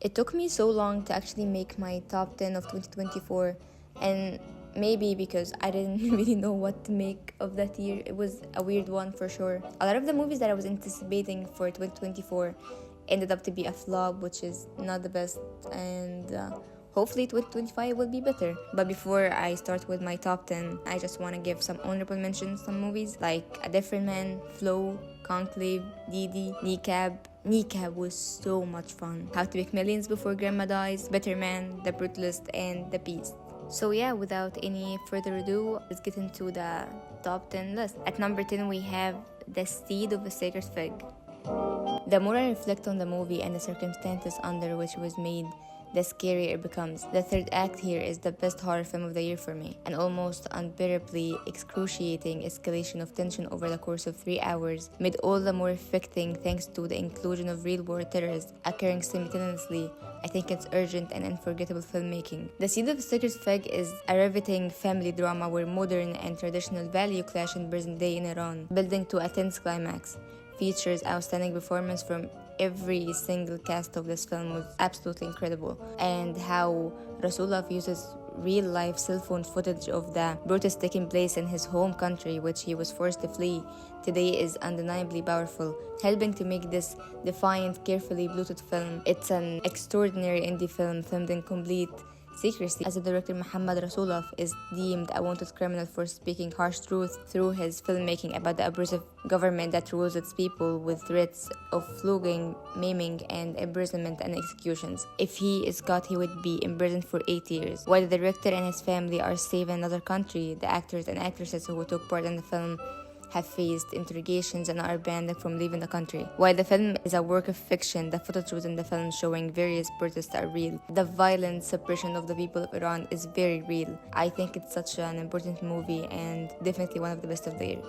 It took me so long to actually make my top 10 of 2024, and maybe because I didn't really know what to make of that year. It was a weird one for sure. A lot of the movies that I was anticipating for 2024 ended up to be a flop, which is not the best, and hopefully 2025 will be better. But before I start with my top 10, I just want to give some honorable mentions, some movies like A Different Man, Flow, Conclave, Didi, Kneecap. Kneecap was so much fun. How to Make Millions Before Grandma Dies, Better Man, The Brutalist, and The Beast. So yeah, without any further ado, let's get into the top 10 list. At number 10, we have The Seed of a Sacred Fig. The more I reflect on the movie and the circumstances under which it was made, the scarier it becomes. The third act here is the best horror film of the year for me. An almost unbearably excruciating escalation of tension over the course of 3 hours, made all the more affecting thanks to the inclusion of real-world terrorists occurring simultaneously. I think it's urgent and unforgettable filmmaking. The Seed of a Sacred Fig is a riveting family drama where modern and traditional value clash in present day in Iran, building to a tense climax. Features outstanding performance from every single cast of this film was absolutely incredible, and how Rasulov uses real-life cell phone footage of the protests taking place in his home country, which he was forced to flee today, is undeniably powerful, helping to make this defiant, carefully bluted film. It's an extraordinary indie film filmed in complete secrecy, as the director Muhammad Rasulov is deemed a wanted criminal for speaking harsh truth through his filmmaking about the oppressive government that rules its people with threats of flogging, maiming, and imprisonment and executions. If he is caught, he would be imprisoned for 8 years. While the director and his family are safe in another country, the actors and actresses who took part in the film have faced interrogations and are banned from leaving the country. While the film is a work of fiction, the footage within the film showing various protests are real. The violent suppression of the people of Iran is very real. I think it's such an important movie and definitely one of the best of the year.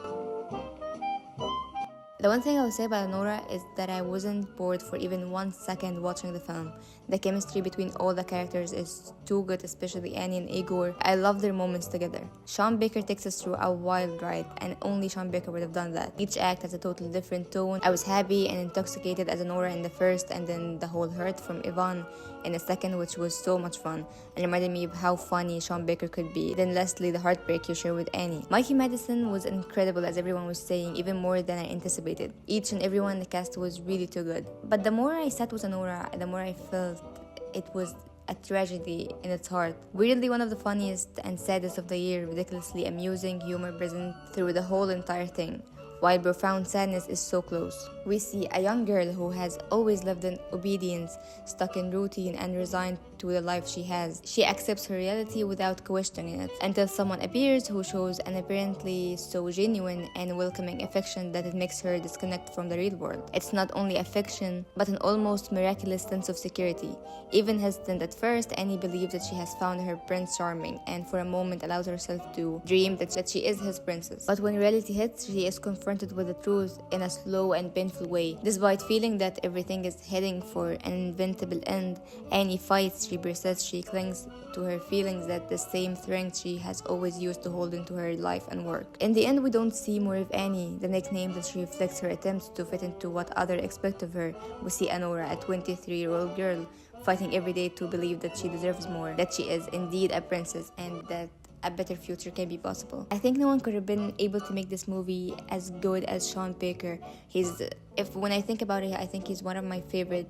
The one thing I would say about Nora is that I wasn't bored for even 1 second watching the film. The chemistry between all the characters is too good, especially Annie and Igor. I love their moments together. Sean Baker takes us through a wild ride, and only Sean Baker would have done that. Each act has a totally different tone. I was happy and intoxicated as a Nora in the first, and then the whole hurt from Yvonne in the second, which was so much fun and reminded me of how funny Sean Baker could be. Then lastly, the heartbreak you share with Annie. Mikey Madison was incredible, as everyone was saying, even more than I anticipated. Each and everyone in the cast was really too good. But the more I sat with Nora, the more I felt it was a tragedy in its heart. Weirdly one of the funniest and saddest of the year, ridiculously amusing humor present through the whole entire thing. While profound sadness is so close. We see a young girl who has always lived in obedience, stuck in routine and resigned to the life she has. She accepts her reality without questioning it, until someone appears who shows an apparently so genuine and welcoming affection that it makes her disconnect from the real world. It's not only affection, but an almost miraculous sense of security. Even hesitant at first, Annie believes that she has found her Prince Charming, and for a moment allows herself to dream that she is his princess. But when reality hits, she is confronted with the truth in a slow and painful way. Despite feeling that everything is heading for an inevitable end, Annie fights, she persists, she clings to her feelings, that the same strength she has always used to hold into her life and work. In the end, we don't see more of Annie, the nickname that she reflects her attempts to fit into what others expect of her. We see Anora, a 23-year-old girl, fighting every day to believe that she deserves more, that she is indeed a princess, and that a better future can be possible. I think no one could have been able to make this movie as good as Sean Baker. When I think about it, I think he's one of my favorite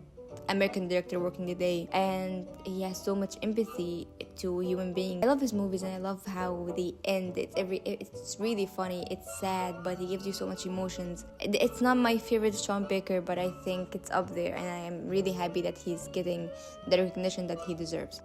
American director working today, and he has so much empathy to human beings. I love his movies, and I love how they end. It's really funny, it's sad, but he gives you so much emotions. It's not my favorite Sean Baker, but I think it's up there, and I am really happy that he's getting the recognition that he deserves.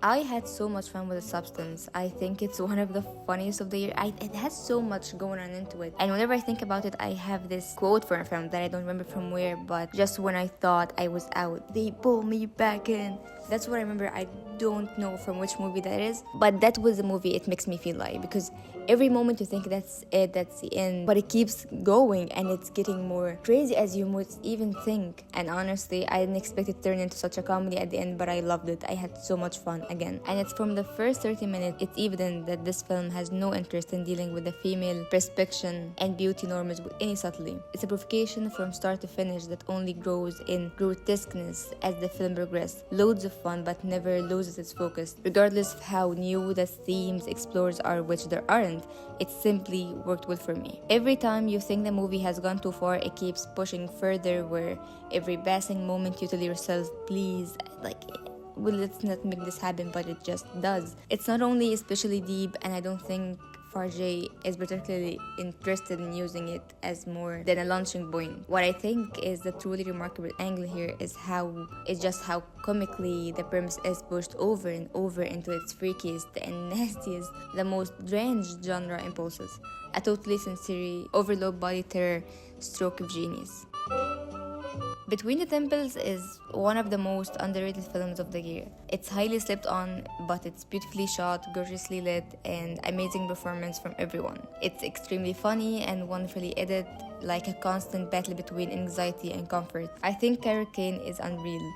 I had so much fun with The Substance. I think it's one of the funniest of the year. It has so much going on into it. And whenever I think about it, I have this quote from that I don't remember from where, but just when I thought I was out, they pull me back in. That's what I remember. I don't know from which movie that is, but that was the movie it makes me feel like, because every moment you think that's it, that's the end, but it keeps going and it's getting more crazy as you would even think. And honestly, I didn't expect it to turn into such a comedy at the end, but I loved it. I had so much fun again. And it's from the first 30 minutes, it's evident that this film has no interest in dealing with the female perception and beauty norms with any subtlety. It's a provocation from start to finish that only grows in grotesqueness as the film progresses. Loads of fun, but never loses its focus. Regardless of how new the themes explores are, which there aren't, it simply worked well for me. Every time you think the movie has gone too far, it keeps pushing further, where every passing moment you tell yourself, please, like, well, let's not make this happen, but it just does. It's not only especially deep, and I don't think Farjay is particularly interested in using it as more than a launching point. What I think is the truly remarkable angle here is just how comically the premise is pushed over and over into its freakiest and nastiest, the most deranged genre impulses. A totally sincere, overload body terror stroke of genius. Between the Temples is one of the most underrated films of the year. It's highly slept on, but it's beautifully shot, gorgeously lit, and amazing performance from everyone. It's extremely funny and wonderfully edited, like a constant battle between anxiety and comfort. I think Carol Kane is unreal,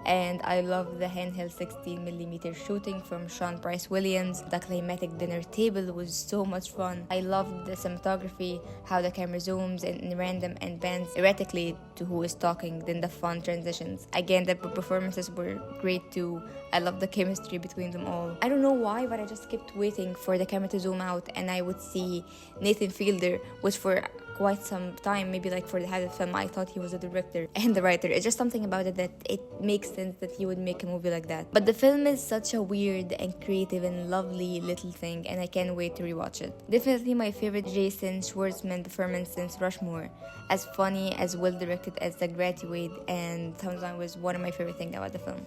and I love the handheld 16mm shooting from Sean Price Williams. The climatic dinner table was so much fun. I loved the cinematography, how the camera zooms in random and bends erratically to who is talking, then the fun transitions. Again, the performances were great too. I love the chemistry between them all. I don't know why, but I just kept waiting for the camera to zoom out and I would see Nathan Fielder, which for quite some time, maybe like for the half of the film, I thought he was the director and the writer. It's just something about it that it makes sense that he would make a movie like that. But the film is such a weird and creative and lovely little thing, and I can't wait to rewatch it. Definitely my favorite Jason Schwartzman performance since Rushmore. As funny, as well directed as The Graduate, and Thumbs Down was one of my favorite things about the film.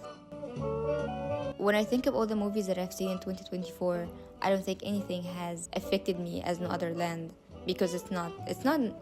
When I think of all the movies that I've seen in 2024, I don't think anything has affected me as No Other Land. Because it's not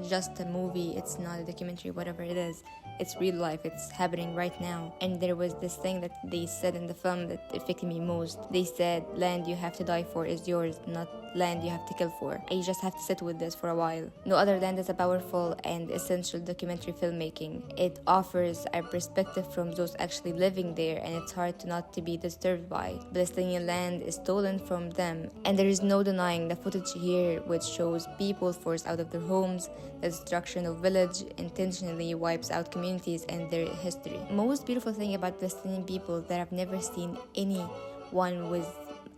just a movie, it's not a documentary, whatever it is. It's real life, it's happening right now. And there was this thing that they said in the film that affected me most. They said, land you have to die for is yours, not land you have to kill for. And you just have to sit with this for a while. No Other Land is a powerful and essential documentary filmmaking. It offers a perspective from those actually living there, and it's hard not to be disturbed by. Palestinian land is stolen from them, and there is no denying the footage here, which shows people forced out of their homes. The destruction of village intentionally wipes out communities and their history. Most beautiful thing about Palestinian people that I've never seen anyone with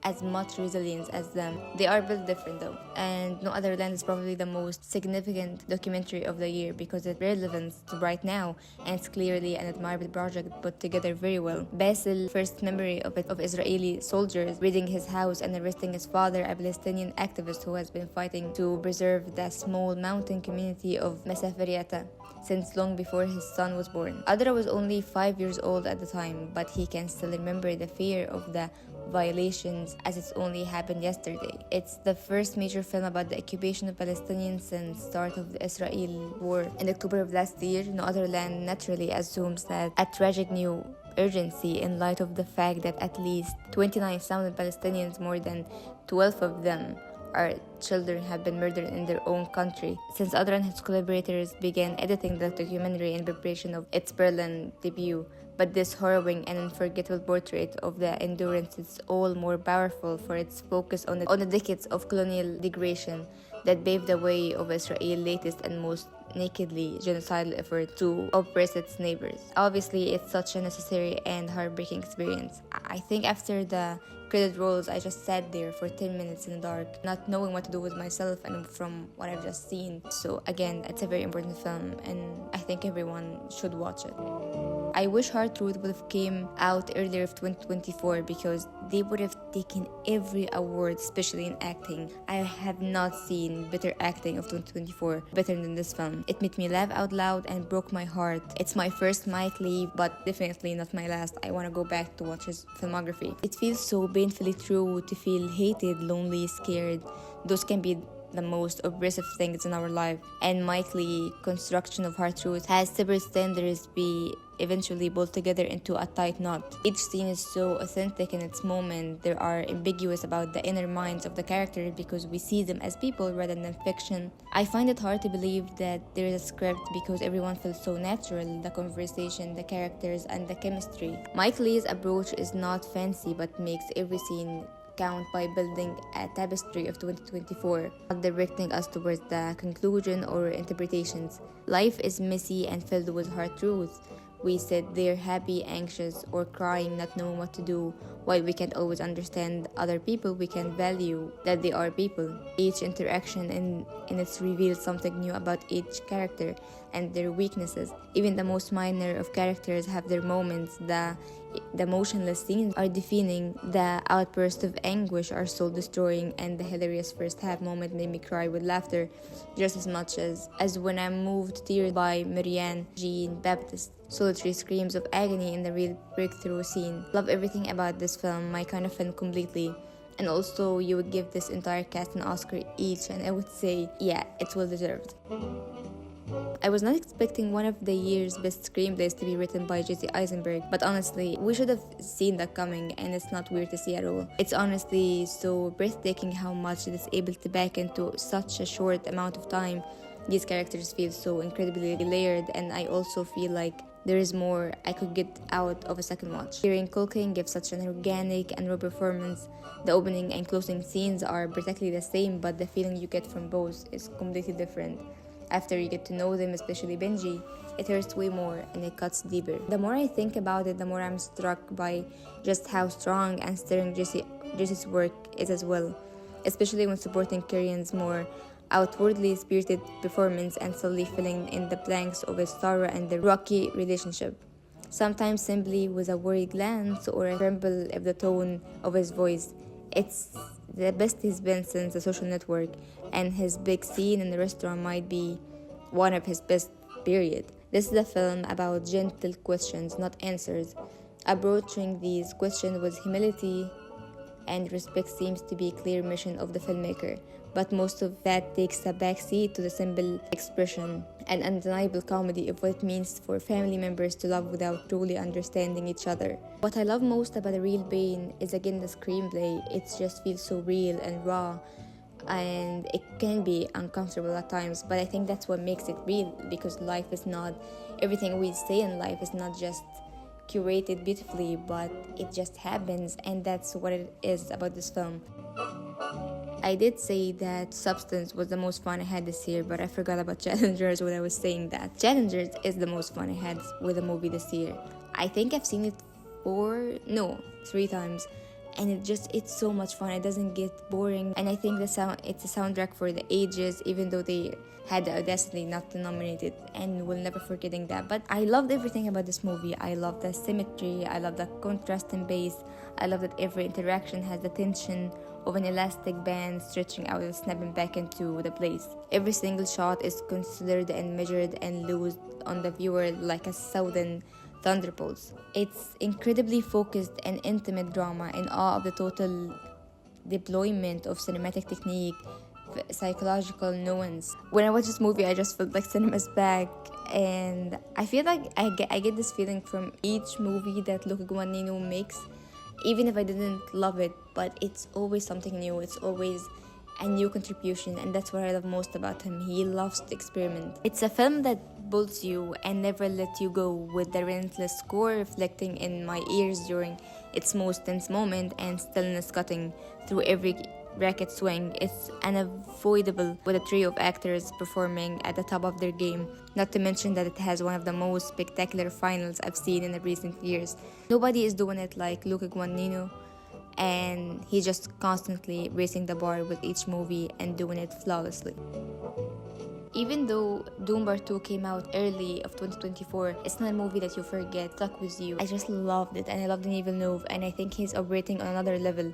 as much resilience as them. They are built different though. And No Other Land is probably the most significant documentary of the year because it's relevant to right now, and it's clearly an admirable project put together very well. Basil, first memory of Israeli soldiers raiding his house and arresting his father, a Palestinian activist who has been fighting to preserve the small mountain community of Masaferiata since long before his son was born. Adra was only 5 years old at the time, but he can still remember the fear of the violations as it's only happened yesterday. It's the first major film about the occupation of Palestinians since start of the Israel war. In October of last year, No Other Land naturally assumes that a tragic new urgency in light of the fact that at least 29,000 Palestinians, more than 12 of them our children, have been murdered in their own country. Since Adra and his collaborators began editing the documentary in preparation of its Berlin debut, but this harrowing and unforgettable portrait of the endurance is all more powerful for its focus on the decades of colonial degradation that paved the way of Israel's latest and most nakedly genocidal effort to oppress its neighbors. Obviously, it's such a necessary and heartbreaking experience. I think after the credit rolls, I just sat there for 10 minutes in the dark, not knowing what to do with myself and from what I've just seen. So again, it's a very important film, and I think everyone should watch it. I wish Hard Truth would have came out earlier of 2024 because they would have taken every award, especially in acting. I have not seen better acting of 2024, better than this film. It made me laugh out loud and broke my heart. It's my first Mike Leigh, but definitely not my last. I want to go back to watch his filmography. It feels so painfully true to feel hated, lonely, scared. Those can be the most oppressive things in our life. And Mike Lee construction of hard truth has separate standards be eventually pulled together into a tight knot. Each scene is so authentic in its moment. They are ambiguous about the inner minds of the characters because we see them as people rather than fiction. I find it hard to believe that there is a script because everyone feels so natural, the conversation, the characters, and the chemistry. Mike Lee's approach is not fancy but makes every scene count by building a tapestry of 2024, not directing us towards the conclusion or interpretations. Life is messy and filled with hard truths. We sit there happy, anxious, or crying, not knowing what to do. While we can't always understand other people, we can value that they are people. Each interaction in it reveals something new about each character and their weaknesses. Even the most minor of characters have their moments. The motionless scenes are deafening, the outbursts of anguish are soul destroying, and the hilarious first half moment made me cry with laughter just as much as when I moved to tears by Marianne Jean Baptiste. Solitary screams of agony in the real breakthrough scene. Love everything about this film, my kind of film completely. And also, you would give this entire cast an Oscar each, and I would say, yeah, it's well deserved. I was not expecting one of the year's best screenplays to be written by Jesse Eisenberg, but honestly, we should have seen that coming, and it's not weird to see at all. It's honestly so breathtaking how much it is able to pack into such a short amount of time. These characters feel so incredibly layered, and I also feel like there is more I could get out of a second watch. Kieran Culkin gives such an organic and raw performance. The opening and closing scenes are practically the same, but the feeling you get from both is completely different. After you get to know them, especially Benji, it hurts way more and it cuts deeper. The more I think about it, the more I'm struck by just how strong and stirring Jesse's work is as well, especially when supporting Kieran's more outwardly spirited performance and slowly filling in the blanks of his sorrow and the rocky relationship. Sometimes simply with a worried glance or a tremble of the tone of his voice. It's the best he's been since The Social Network, and his big scene in the restaurant might be one of his best, period. This is a film about gentle questions, not answers. Approaching these questions with humility and respect seems to be a clear mission of the filmmaker, but most of that takes a backseat to the simple expression and undeniable comedy of what it means for family members to love without truly understanding each other. What I love most about The Real Pain is again the screenplay. It just feels so real and raw, and it can be uncomfortable at times, but I think that's what makes it real, because life is not, everything we say in life is not just curated beautifully, but it just happens, and that's what it is about this film. I did say that Substance was the most fun I had this year, but I forgot about Challengers when I was saying that. Challengers is the most fun I had with a movie this year. I think I've seen it 3 times, and it's so much fun. It doesn't get boring, and I think it's a soundtrack for the ages, even though they had the audacity not to nominate it, and we'll never forgetting that. But I loved everything about this movie. I love the symmetry, I love the contrast in bass, I love that every interaction has the tension of an elastic band stretching out and snapping back into the place. Every single shot is considered and measured and loosed on the viewer like a southern thunderbolts. It's incredibly focused and intimate drama in awe of the total deployment of cinematic technique, psychological nuance. When I watched this movie, I just felt like cinema's back, and I feel like I get this feeling from each movie that Luca Guadagnino makes, even if I didn't love it, but it's always something new. It's always a new contribution, and that's what I love most about him. He loves to experiment. It's a film that pulls you and never let you go, with the relentless score reflecting in my ears during its most tense moment and stillness cutting through every racket swing. It's unavoidable with a trio of actors performing at the top of their game, not to mention that it has one of the most spectacular finals I've seen in the recent years. Nobody is doing it like Luca Guadagnino, and he's just constantly raising the bar with each movie and doing it flawlessly. Even though Doom Part 2 came out early of 2024, it's not a movie that you forget, stuck with you. I just loved it, and I love Denis Villeneuve, and I think he's operating on another level.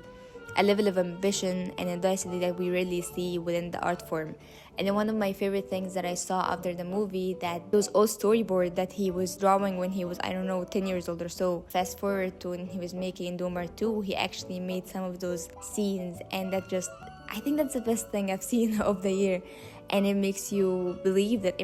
A level of ambition and audacity that we rarely see within the art form. And then one of my favorite things that I saw after the movie, that those old storyboard that he was drawing when he was, 10 years old or so. Fast forward to when he was making Doom Part 2, he actually made some of those scenes, and that just I think that's the best thing I've seen of the year, and it makes you believe that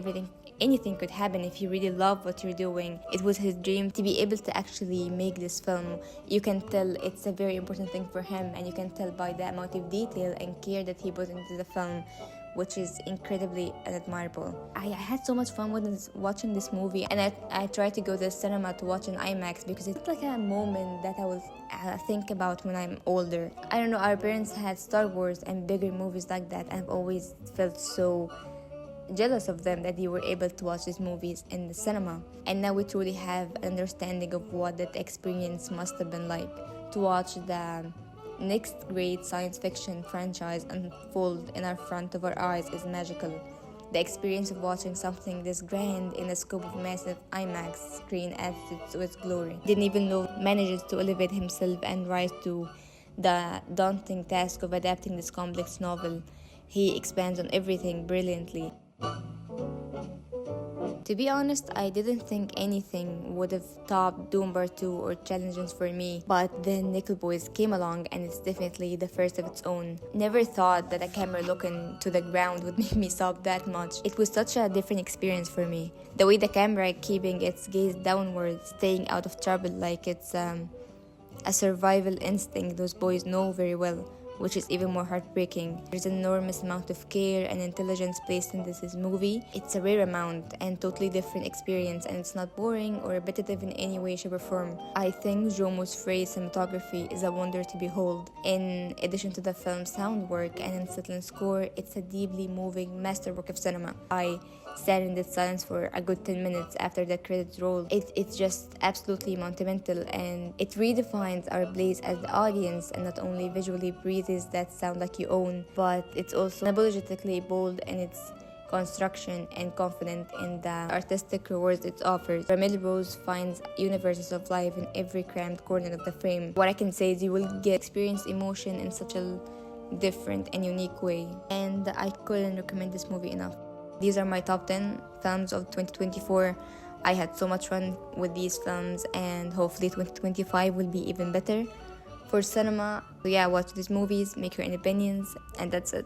anything could happen if you really love what you're doing. It was his dream to be able to actually make this film. You can tell it's a very important thing for him, and you can tell by the amount of detail and care that he put into the film, which is incredibly admirable. I had so much fun watching this movie, and I tried to go to the cinema to watch in IMAX because it's like a moment that I will think about when I'm older. I don't know, our parents had Star Wars and bigger movies like that, and I've always felt so jealous of them that they were able to watch these movies in the cinema. And now we truly have an understanding of what that experience must have been like to watch the next great science fiction franchise unfold in our front of our eyes is magical. The experience of watching something this grand in the scope of massive IMAX screen adds to its glory. Didn't even know manages to elevate himself and rise to the daunting task of adapting this complex novel. He expands on everything brilliantly. To be honest, I didn't think anything would have topped Doom Part 2 or Challenges for me, but then Nickel Boys came along and it's definitely the first of its own. Never thought that a camera looking to the ground would make me sob that much. It was such a different experience for me. The way the camera keeping its gaze downward, staying out of trouble like it's a survival instinct those boys know very well, which is even more heartbreaking. There's an enormous amount of care and intelligence placed in this movie. It's a rare amount and totally different experience, and it's not boring or repetitive in any way, shape, or form. I think Jomo's phrase cinematography is a wonder to behold. In addition to the film's sound work and unsettling score, it's a deeply moving masterwork of cinema. I sat in that silence for a good 10 minutes after the credits rolled. It's just absolutely monumental, and it redefines our place as the audience and not only visually breathes that sound like you own, but it's also unapologetically bold in its construction and confident in the artistic rewards it offers. Where Melrose finds universes of life in every crammed corner of the frame. What I can say is you will experience emotion in such a different and unique way, and I couldn't recommend this movie enough. These are my top 10 films of 2024. I had so much fun with these films, and hopefully 2025 will be even better for cinema. So yeah, watch these movies, make your own opinions, and that's it.